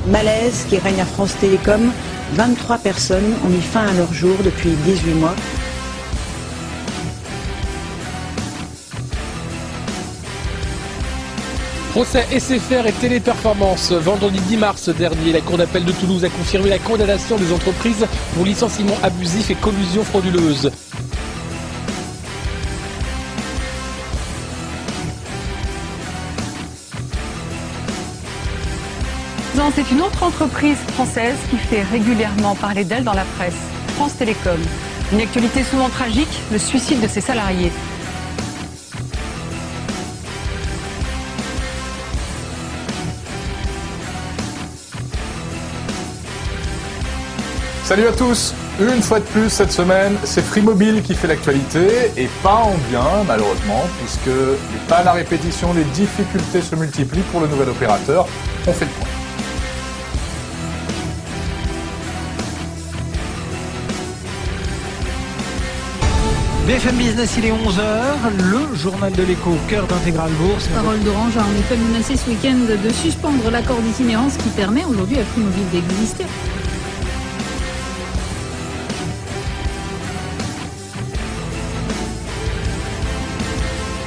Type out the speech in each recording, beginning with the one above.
Malaise qui règne à France Télécom. 23 personnes ont mis fin à leur jour depuis 18 mois. Procès SFR et Téléperformance. Vendredi 10 mars dernier, la Cour d'appel de Toulouse a confirmé la condamnation des entreprises pour licenciement abusif et collusion frauduleuse. C'est une autre entreprise française qui fait régulièrement parler d'elle dans la presse, France Télécom. Une actualité souvent tragique, le suicide de ses salariés. Salut à tous. Une fois de plus cette semaine, c'est Free Mobile qui fait l'actualité et pas en bien malheureusement puisque les pannes à répétition, les difficultés se multiplient pour le nouvel opérateur. On fait le point. BFM Business, il est 11h, le journal de l'écho au cœur d'Intégral Bourse. Parole d'Orange a en effet menacé ce week-end de suspendre l'accord d'itinérance qui permet aujourd'hui à Free Mobile d'exister.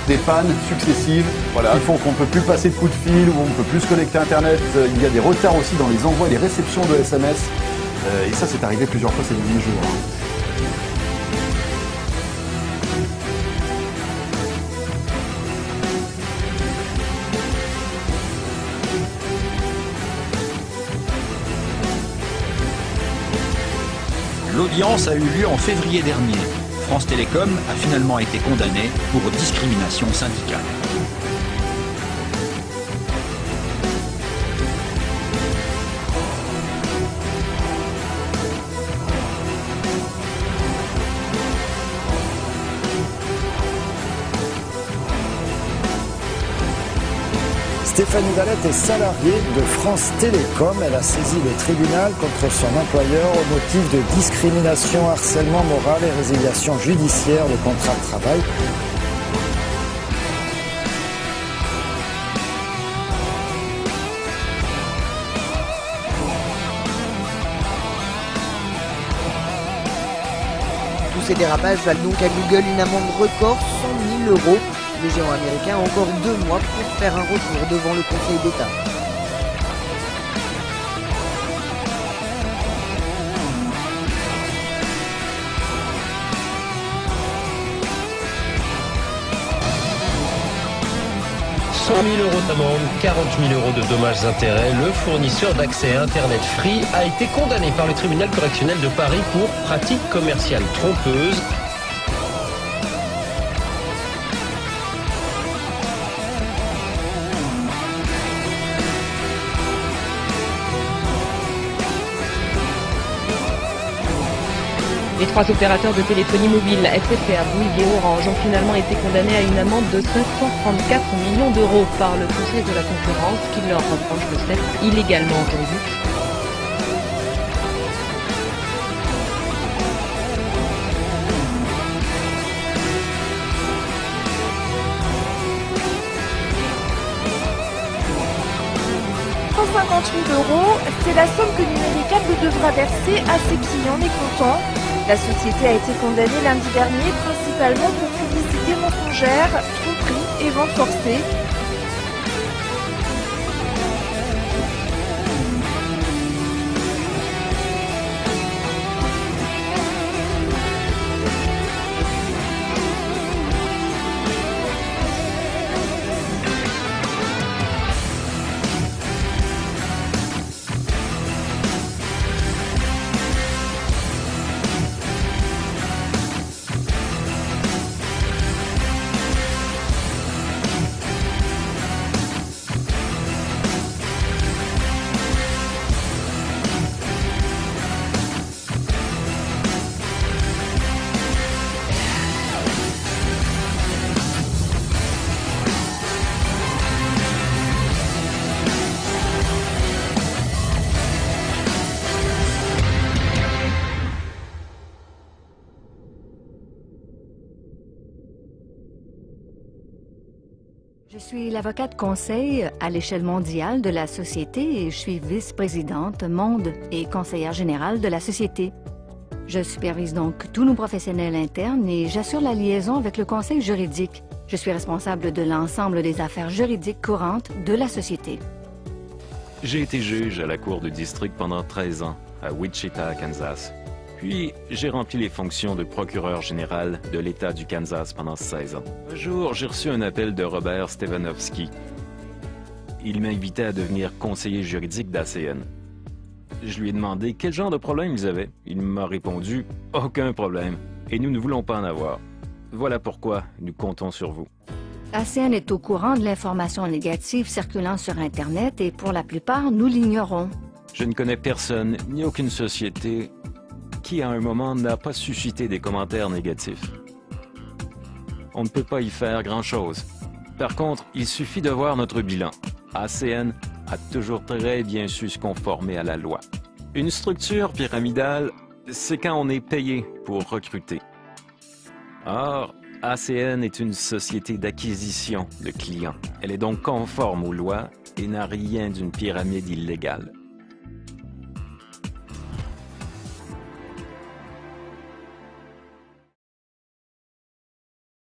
Des pannes successives qui font qu'on ne peut plus passer de coups de fil ou on ne peut plus se connecter à Internet. Il y a des retards aussi dans les envois et les réceptions de SMS. Et ça, c'est arrivé plusieurs fois ces derniers jours. L'audience a eu lieu en février dernier. France Télécom a finalement été condamnée pour discrimination syndicale. Stéphanie Valette est salariée de France Télécom. Elle a saisi le tribunal contre son employeur au motif de discrimination, harcèlement moral et résiliation judiciaire de contrat de travail. Tous ces dérapages valent donc à Google une amende record, 100 000 €. Le géant américain a encore 2 mois pour faire un recours devant le Conseil d'État. « 100 000 € d'amende, 40 000 € de dommages-intérêts. Le fournisseur d'accès à Internet Free a été condamné par le tribunal correctionnel de Paris pour pratique commerciale trompeuse. Les 3 opérateurs de téléphonie mobile, SFR, Bouygues et Orange, ont finalement été condamnés à une amende de 534 millions d'euros par le Conseil de la concurrence qui leur reproche de s'être illégalement entendu. €, c'est la somme que Numéricable devra verser à ses clients mécontents. La société a été condamnée lundi dernier principalement pour publicité mensongère, tromperie et vente forcée. suis l'avocate conseil à l'échelle mondiale de la société et je suis vice-présidente monde et conseillère générale de la société. Je supervise donc tous nos professionnels internes et j'assure la liaison avec le conseil juridique. Je suis responsable de l'ensemble des affaires juridiques courantes de la société. J'ai été juge à la cour du district pendant 13 ans, à Wichita, Kansas. Puis, j'ai rempli les fonctions de procureur général de l'État du Kansas pendant 16 ans. Un jour, j'ai reçu un appel de Robert Stefanowski. Il m'invitait à devenir conseiller juridique d'ACN. Je lui ai demandé quel genre de problème ils avaient. Il m'a répondu « Aucun problème, et nous ne voulons pas en avoir. Voilà pourquoi nous comptons sur vous. » ACN est au courant de l'information négative circulant sur Internet et pour la plupart, nous l'ignorons. Je ne connais personne, ni aucune société, qui à un moment n'a pas suscité des commentaires négatifs. On ne peut pas y faire grand-chose. Par contre, il suffit de voir notre bilan. ACN a toujours très bien su se conformer à la loi. Une structure pyramidale, c'est quand on est payé pour recruter. Or, ACN est une société d'acquisition de clients. Elle est donc conforme aux lois et n'a rien d'une pyramide illégale.